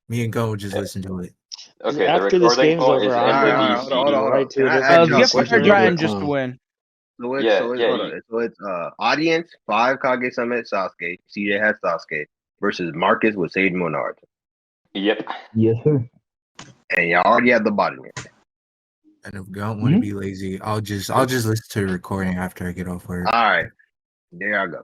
Me and Go just listen to it. Okay, the After this recording game's ball over, is I'm in All the right, gonna hold on, hold on, VC. hold on. right to Can a I ask different y'all a game. Give question You're real gonna Hydra get quick? just to clowned. win. Yeah, yeah. Hold on. So it's audience 5 Kage Summit Sasuke. CJ has Sasuke versus Marcus with Sage Monard, Yep. Yes, sir. and y'all already have the body. And if Gun want to be lazy, I'll just listen to the recording after I get off work. All right, there I go.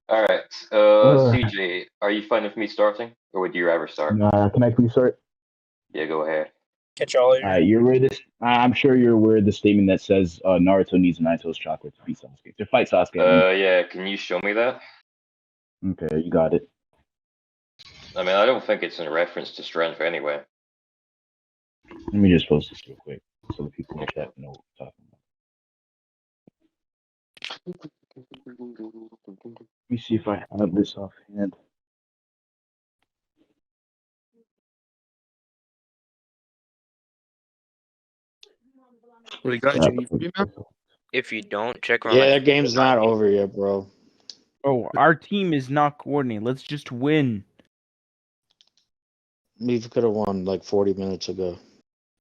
All right. CJ, are you fine with me starting, or would you rather start? Can I please start? Yeah, go ahead. Catch all later. You're aware of this. I'm sure you're aware of the statement that says Naruto needs Nine Tails chocolate to beat Sasuke. To fight Sasuke. Yeah. Can you show me that? Okay, you got it. I mean, I don't think it's in reference to strength anyway. Let me just post this real quick so the people in chat know what we're talking about. Let me see if I have this offhand. We got you. You man? If you don't, check my Yeah, that game's not over yet, bro. Oh, our team is not coordinated. Let's just win. We could have won like 40 minutes ago.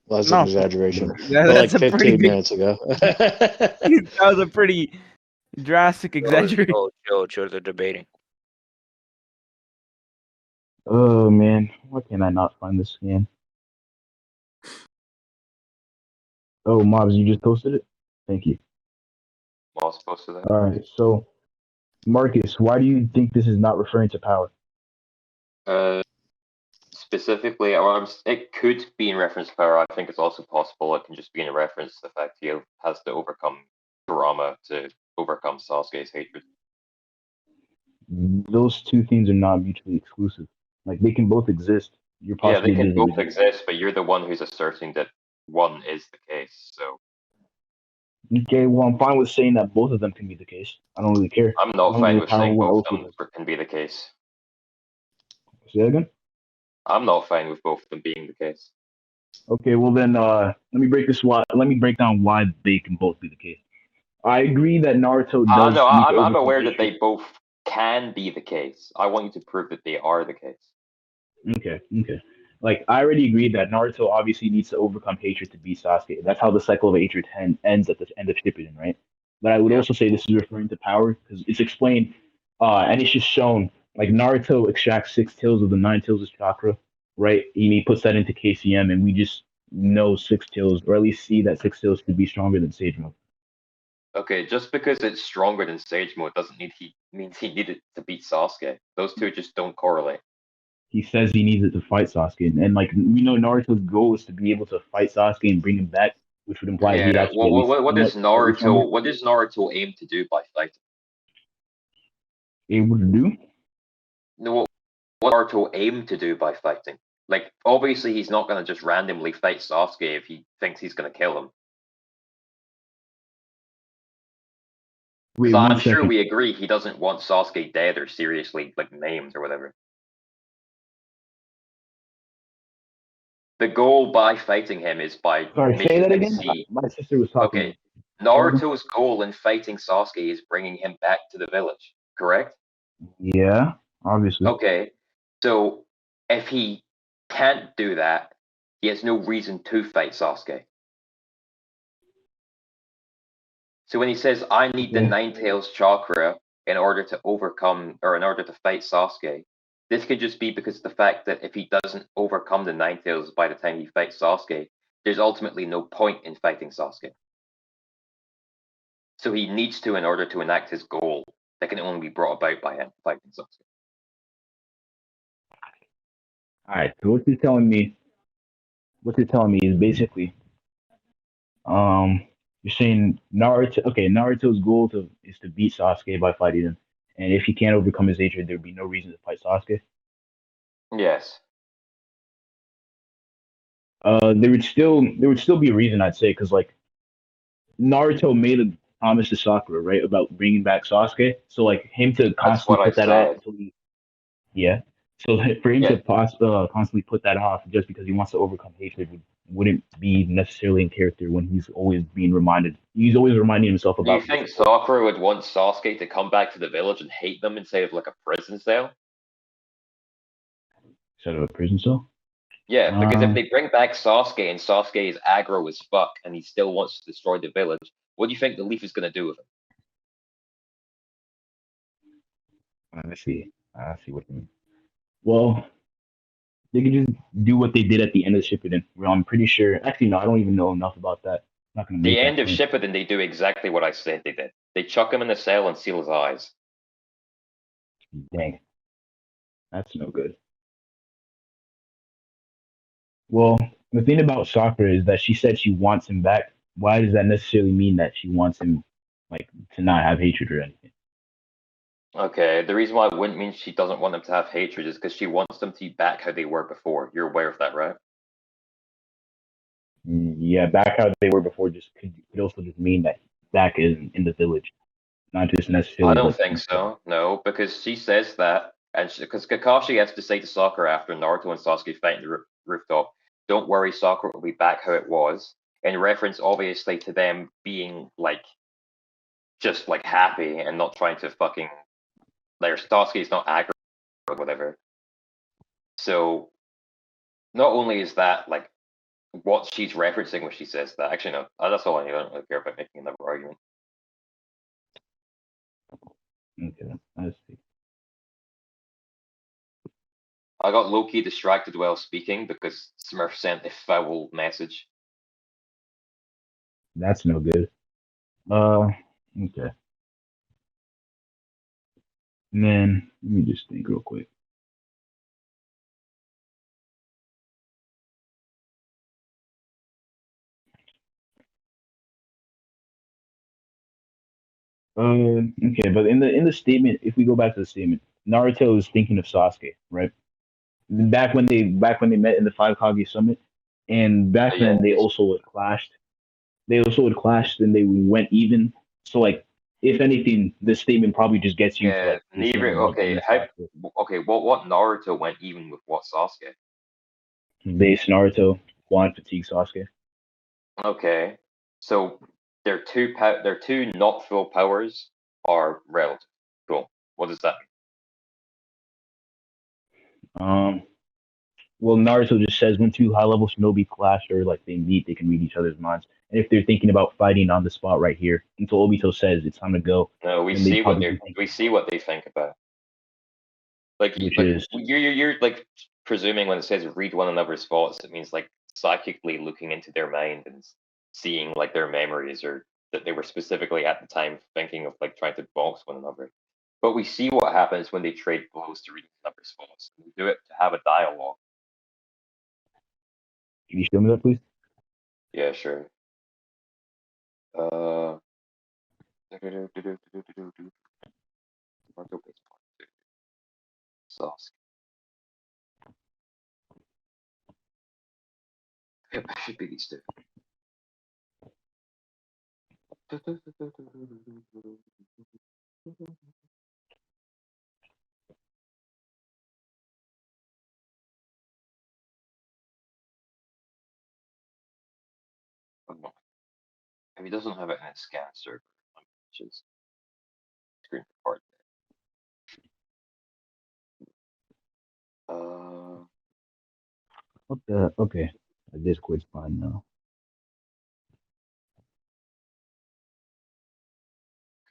Well, that's No. an exaggeration. That- But like that's a pretty 15 big- minutes ago. That was a pretty drastic exaggeration. Chill. They're debating. Oh man, why can I not find this again? Oh, Mobs, you just posted it? Thank you. Well, I supposed to that. All right, so Marcus, why do you think this is not referring to power? Specifically, it could be in reference to power. I think it's also possible it can just be in reference to the fact he has to overcome Kurama to overcome Sasuke's hatred. Those two things are not mutually exclusive. Like they can both exist. You're Yeah, possibly they can visiting both exist, but you're the one who's asserting that one is the case. So Okay, well, I'm fine with saying that both of them can be the case. I don't really care. I'm not fine with saying what both else of them can be the case. Say that again? I'm not fine with both of them being the case. Okay, well then, let me break down why they can both be the case. I agree that Naruto does. No, need to I'm overcome aware that hatred. they both can be the case. I want you to prove that they are the case. Okay. Like I already agreed that Naruto obviously needs to overcome hatred to beat Sasuke. That's how the cycle of hatred ends at the end of Shippuden, right? But I would also say this is referring to power because it's explained, and it's just shown. Like Naruto extracts 6 tails of the 9 tails of chakra, right? And he puts that into KCM, and we just know 6 tails, or at least see that 6 tails could be stronger than Sage Mode. Okay, just because it's stronger than Sage Mode doesn't means he needed to beat Sasuke. Those two just don't correlate. He says he needs it to fight Sasuke, and like we know, Naruto's goal is to be able to fight Sasuke and bring him back, which would imply he'd have to be at least What does somewhat stronger. What does Naruto aim to do by fighting? Able to do? No, what Naruto aim to do by fighting? Like, obviously, he's not going to just randomly fight Sasuke if he thinks he's going to kill him. Wait, So I'm one sure second. we agree he doesn't want Sasuke dead or seriously like maimed or whatever. The goal by fighting him is by Sorry, say making that him again. see. My sister was talking. Okay, Naruto's goal in fighting Sasuke is bringing him back to the village, correct? Yeah, obviously. Okay, so if he can't do that, he has no reason to fight Sasuke. So when he says, I need the Nine Tails chakra in order to overcome, or in order to fight Sasuke, this could just be because of the fact that if he doesn't overcome the Nine Tails by the time he fights Sasuke, there's ultimately no point in fighting Sasuke. So he needs to in order to enact his goal that can only be brought about by him fighting Sasuke. All right. So what you're telling me is basically, you're saying Naruto. Okay, Naruto's goal is to beat Sasuke by fighting him, and if he can't overcome his hatred, there'd be no reason to fight Sasuke. Yes. There would still be a reason, I'd say, because like Naruto made a promise to Sakura, right, about bringing back Sasuke. So like him to constantly put that off until yeah. So for him to constantly put that off just because he wants to overcome hatred wouldn't be necessarily in character when he's always being reminded. He's always reminding himself about. Do you think Sakura would want Sasuke to come back to the village and hate them instead of like a prison cell? Instead of a prison cell? Yeah, because if Um, they bring back Sasuke and Sasuke is aggro as fuck and he still wants to destroy the village, what do you think the Leaf is gonna do with him? I see. I see what you mean. Well, they could just do what they did at the end of Shippuden. Where I'm pretty sure. Actually, no, I don't even know enough about that. I'm not gonna The make that end of claim. Shippuden, they do exactly what I said they did. They chuck him in a cell and seal his eyes. Dang, that's no good. Well, the thing about Sakura is that she said she wants him back. Why does that necessarily mean that she wants him, like, to not have hatred or anything? Okay, the reason why it wouldn't mean she doesn't want them to have hatred is because she wants them to be back how they were before. You're aware of that, right? Yeah, back how they were before just could also just mean that back in the village, not just I necessarily don't like. think so. No, because she says that, and because Kakashi has to say to Sakura after Naruto and Sasuke fight in the rooftop, "Don't worry, Sakura will be back how it was." In reference, obviously, to them being like just like happy and not trying to fucking. Their Sasuke's not aggro or whatever. So not only is that like what she's referencing when she says that. Actually, no, that's all I need. I don't really care about making another argument. Okay, I see. I got low key distracted while speaking because Smurf sent a foul message. That's no good. Okay. And then let me just think real quick. Okay, but in the statement, if we go back to the statement, Naruto is thinking of Sasuke, right? Back when they met in the Five Kage Summit, and back Yeah, then they also had clashed. They also had clashed, and they went even. So like, if anything, this statement probably just gets you to yeah. like Neither. considering what Okay, base how? Sasuke. Okay, what Naruto went even with what Sasuke? Base Naruto, Quan fatigue Sasuke. Okay, so their two not full powers are relative. Cool. What does that Um, well, Naruto just says when two high level shinobi clash or like they meet, they can read each other's minds. And if they're thinking about fighting on the spot right here, until Obito says it's time to go, mean? No, we then they'd see what probably they be thinking we see about, what they think about. which is You're like presuming when it says read one another's thoughts, it means like psychically looking into their mind and seeing like their memories or that they were specifically at the time thinking of like trying to box one another. But we see what happens when they trade blows to read one another's thoughts. They do it to have a dialogue. can you show me that, please? Yeah, sure. Uh, Sauce. It should be these two. Oh, if he doesn't have it in his scan server, just screen record. Uh, What the? Okay, Discord's fine now.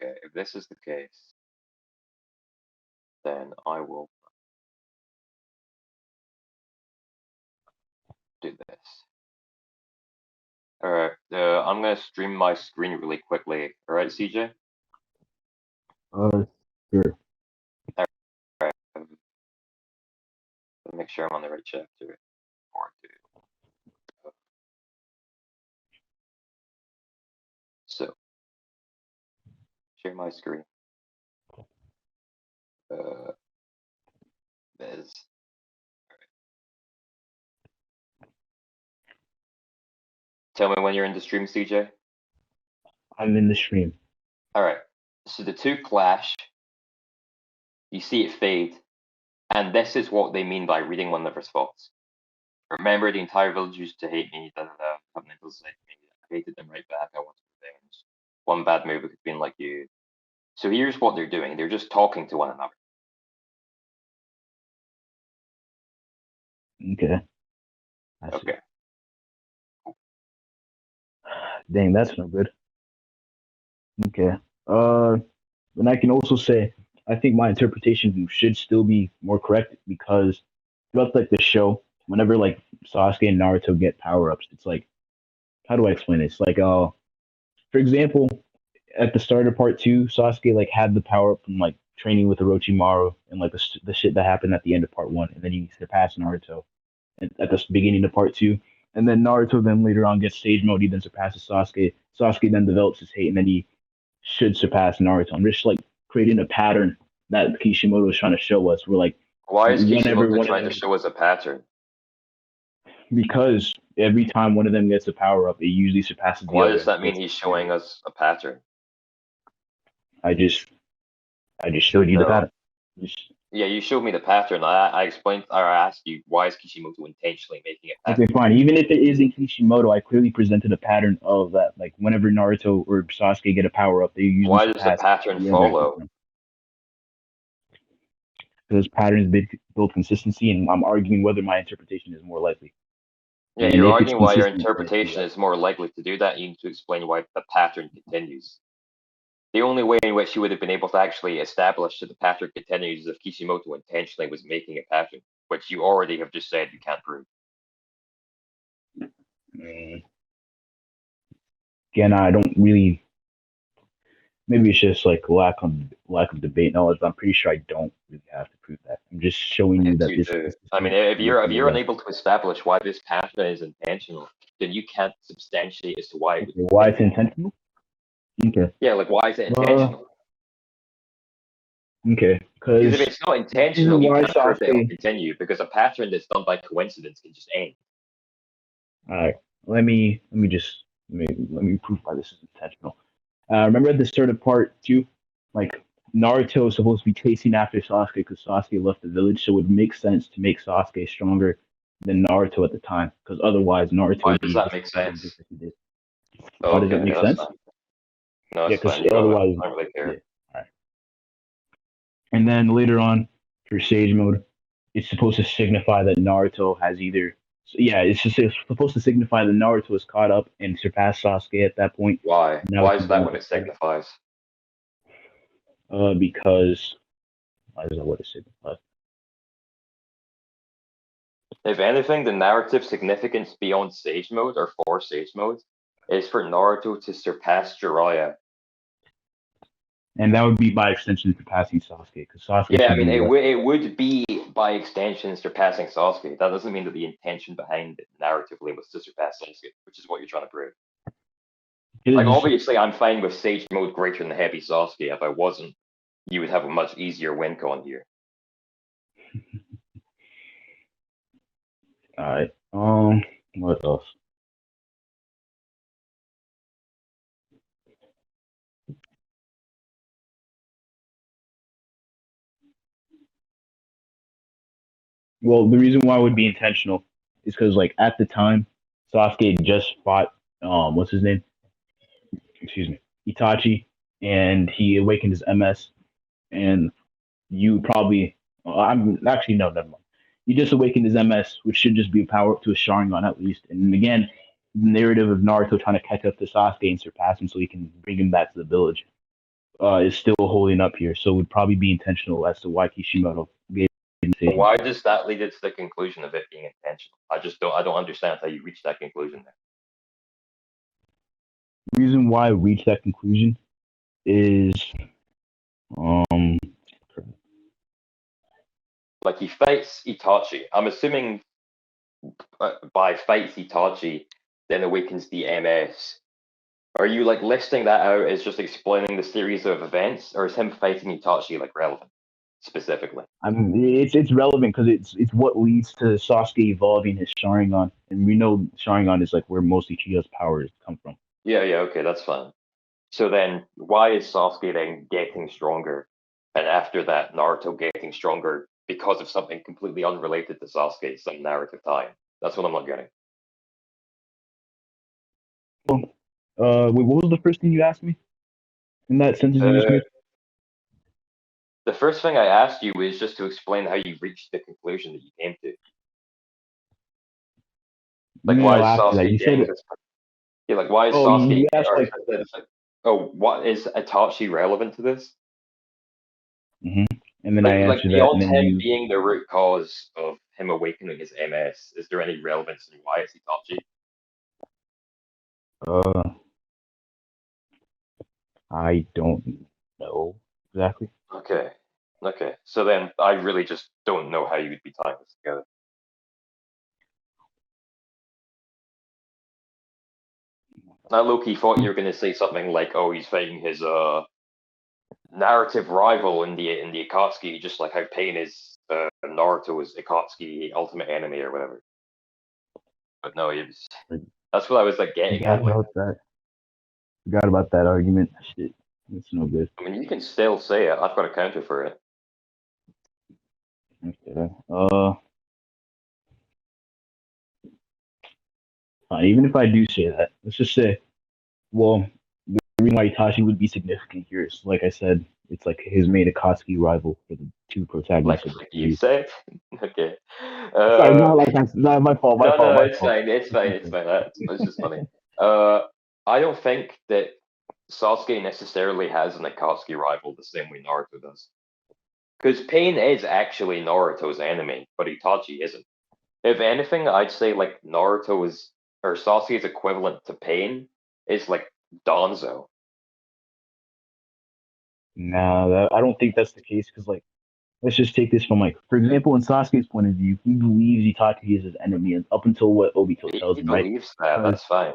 okay, if this is the case, then I will do this. All right, I'm gonna stream my screen really quickly. All right, CJ. Uh, sure. All right, make sure I'm on the right chapter. So, share my screen. Biz. Tell me when you're in the stream, CJ. I'm in the stream. All right. So the two clash. You see it fade, and this is what they mean by reading one another's thoughts. Remember, the entire village used to hate me. I hated them right back. I wanted revenge. One bad move, it could have been like you. So here's what they're doing. They're just talking to one another. Okay. That's Okay. it. Dang, that's no good. Okay. And I can also say I think my interpretation should still be more correct because throughout like the show, whenever like Sasuke and Naruto get power ups, it's like how do I explain it? It's like for example, at the start of part two, Sasuke like had the power up from like training with Orochimaru and like the shit that happened at the end of part one, and then he surpassed Naruto at the beginning of part two. And then Naruto then later on gets stage mode. He then surpasses Sasuke. Sasuke then develops his hate, and then he should surpass Naruto. I'm just like creating a pattern that Kishimoto was trying to show us. We're like, Why is whenever Kishimoto one of trying to them, show us a pattern? because every time one of them gets a power up, it usually surpasses the Why other. does that So mean he's showing us a pattern? I just showed you the No. pattern. Just, Yeah, you showed me the pattern. I explained, or I asked you, why is Kishimoto intentionally making a pattern? okay, fine. Even if it isn't Kishimoto, I clearly presented a pattern of that. Like whenever Naruto or Sasuke get a power up, they usually Why does the surpass pattern the other. follow? Because patterns build consistency, and I'm arguing whether my interpretation is more likely. Yeah, And you're if it's arguing why your consistent, then it's interpretation more is more likely to do that. You need to explain why the pattern continues. The only way in which you would have been able to actually establish that the pattern continues is if Kishimoto intentionally was making a pattern, which you already have just said you can't prove. likely. Again, I don't really. Maybe it's just like lack of debate knowledge. But I'm pretty sure I don't really have to prove that. I'm just showing you Yes, that you this is do. I mean, consistent. if And it's you're more unable to establish why this pattern is intentional, then you can't substantiate as to why it okay, would why it's continue. intentional? Okay. Yeah, like why is it Uh, intentional? okay. Because if Because it's not the reason intentional, you why can't prove that it'll Sasuke. continue because a pattern that's done by coincidence can just end. All right. Let me prove why this is intentional. Remember at the start of part two, like Naruto is supposed to be chasing after Sasuke because Sasuke left the village, so it would make sense to make Sasuke stronger than Naruto at the time, because otherwise Naruto Why would does be that make disappearing sense? just like he did. Oh, Why does okay, that okay, make that's sense? fine. No, Yeah, it's because fine. Go ahead. otherwise, I don't really yeah. care. All right. And then later on, for Sage mode, it's supposed to signify that Naruto has either. Yeah, it's supposed to signify that Naruto is caught up and surpassed Sasuke at that point. Why? Now Why it's is no that what longer it fighting. signifies? Because why is that what it signifies? If anything, the narrative significance beyond Sage Mode or for Sage Mode is for Naruto to surpass Jiraiya. And that would be by extension surpassing Sasuke, because Sasuke Yeah, I should mean, be less. it would be by extension surpassing Sasuke. That doesn't mean that the intention behind it narratively was to surpass Sasuke, which is what you're trying to prove. Like, obviously, I'm fine with Sage Mode greater than Heavy Sasuke. If I wasn't, you would have a much easier win con here. All right. What else? Well, the reason why it would be intentional is because, like, at the time, Sasuke just fought, what's his name? Excuse me, Itachi, and he awakened his MS. And you probably, I'm actually no, never mind. You just awakened his MS, which should just be a power up to a Sharingan at least. And again, the narrative of Naruto trying to catch up to Sasuke and surpass him so he can bring him back to the village is still holding up here. So it would probably be intentional as to why Kishimoto gave him the But decision. why does that lead it to the conclusion of it being intentional? I don't understand how you reach that conclusion there. The reason why I reached that conclusion is um Like, he fights Itachi. I'm assuming by fights Itachi, then awakens the MS. Are you like listing that out as just explaining the series of events, or is him fighting Itachi like relevant specifically? it's relevant because it's what leads to Sasuke evolving his Sharingan, and we know Sharingan is like where most Ichigo's powers come from. Yeah, okay, that's fine. So then, why is Sasuke then getting stronger, and after that, Naruto getting stronger because of something completely unrelated to Sasuke, some narrative tie? That's what I'm not getting. Wait, what was the first thing you asked me in that sentence you just made? The first thing I asked you was just to explain how you reached the conclusion that you came to. Like, No, why is after that, Sasuke you said getting it. this? Yeah, like, why is Oh, Sasuke? you asked Or, like, oh, what is Itachi relevant to this? hmm and then I Like answered that, and beyond then him you. being the root cause of him awakening his MS, is there any relevance in why it's Itachi? I don't know exactly. Okay. Okay. So then I really just don't know how you would be tying this together. I low-key thought you were gonna say something like, oh, he's fighting his narrative rival in the Akatsuki, just like how Pain is Naruto is Akatsuki ultimate enemy or whatever. But no, that's what I was like getting Forgot at. Like, about that. Forgot about that argument. Shit, it's no good. I mean, you can still say it. I've got a counter for it. Okay. Fine. Even if I do say that, let's just say, well, the reason why Itachi would be significant here is, like I said, it's like his main Akatsuki rival for the two protagonists of the Like you series. said. Okay. Sorry, not like that's not my fault. My No, fault. no, My it's fault. fine. It's fine. It's fine. That's just funny. I don't think that Sasuke necessarily has an Akatsuki rival the same way Naruto does. Because Pain is actually Naruto's enemy, but Itachi isn't. If anything, I'd say like Naruto is or Sasuke's equivalent to Pain is like Danzo. Nah, I don't think that's the case because, like, let's just take this from, like, for example, in Sasuke's point of view, he believes Itachi is his enemy and up until what Obito tells He him, right? believes that. That's fine.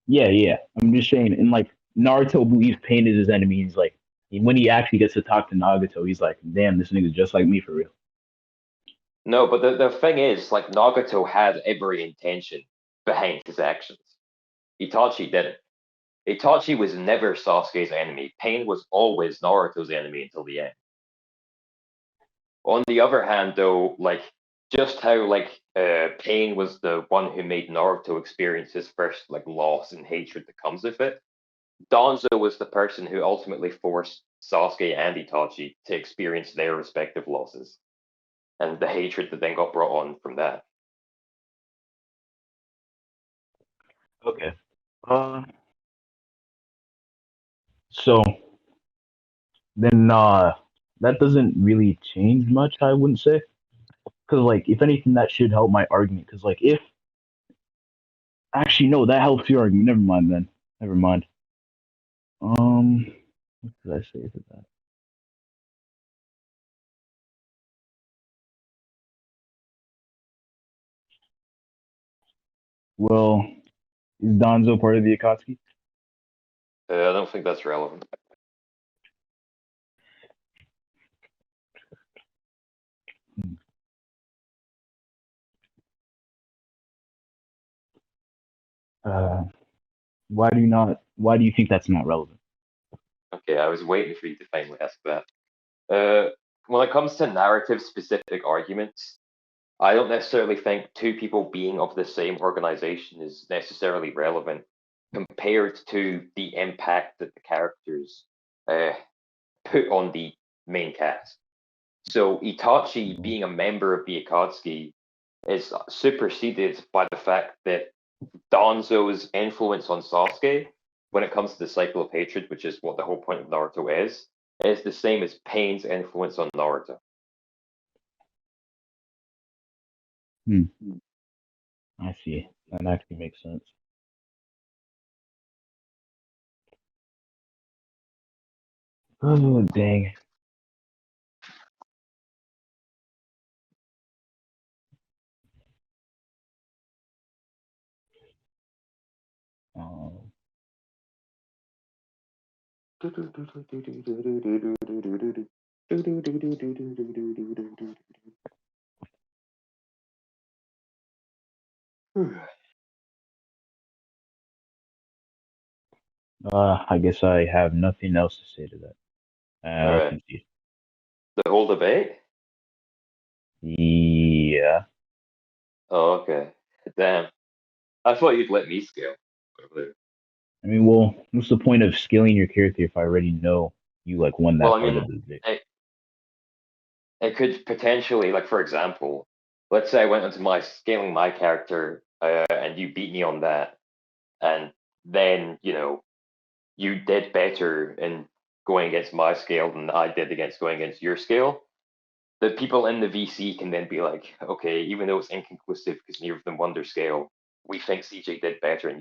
Yeah. I'm just saying, and like Naruto believes Pain is his enemy. He's like, when he actually gets to talk to Nagato, he's like, damn, this nigga's just like me for real. No, but the thing is, like Nagato had every intention behind his actions. Itachi didn't. Itachi was never Sasuke's enemy. Pain was always Naruto's enemy until the end. On the other hand, though, like just how like Pain was the one who made Naruto experience his first like loss and hatred that comes with it. Danzo was the person who ultimately forced Sasuke and Itachi to experience their respective losses, and the hatred that then got brought on from that. Okay. So then that doesn't really change much, I wouldn't say. Because, like, if anything, that should help my argument. Because, like, if actually no, that helps your argument. Never mind then. Never mind. What did I say to that? Well, is Danzo part of the Akatsuki? I don't think that's relevant. Why do you not? Why do you think that's not relevant? Okay, I was waiting for you to finally ask that. When it comes to narrative-specific arguments, I don't necessarily think two people being of the same organization is necessarily relevant compared to the impact that the characters put on the main cast. So Itachi being a member of the Akatsuki is superseded by the fact that Danzo's influence on Sasuke, when it comes to the cycle of hatred, which is what the whole point of Naruto is the same as Pain's influence on Naruto. I see. That actually makes sense. Oh, dang. Um, I guess I have nothing else to say to that. All I'll right, concede. the whole debate. Yeah. Oh, okay. Damn, I thought you'd let me scale. I mean, well, what's the point of scaling your character if I already know you like won Well, that I part mean, of the debate? it could potentially, like, for example, let's say I went into my scaling my character and you beat me on that, and then you did better in going against my scale than I did against going against your scale. The people in the VC can then be like, okay, even though it's inconclusive because neither of them won their scale, we think CJ did better and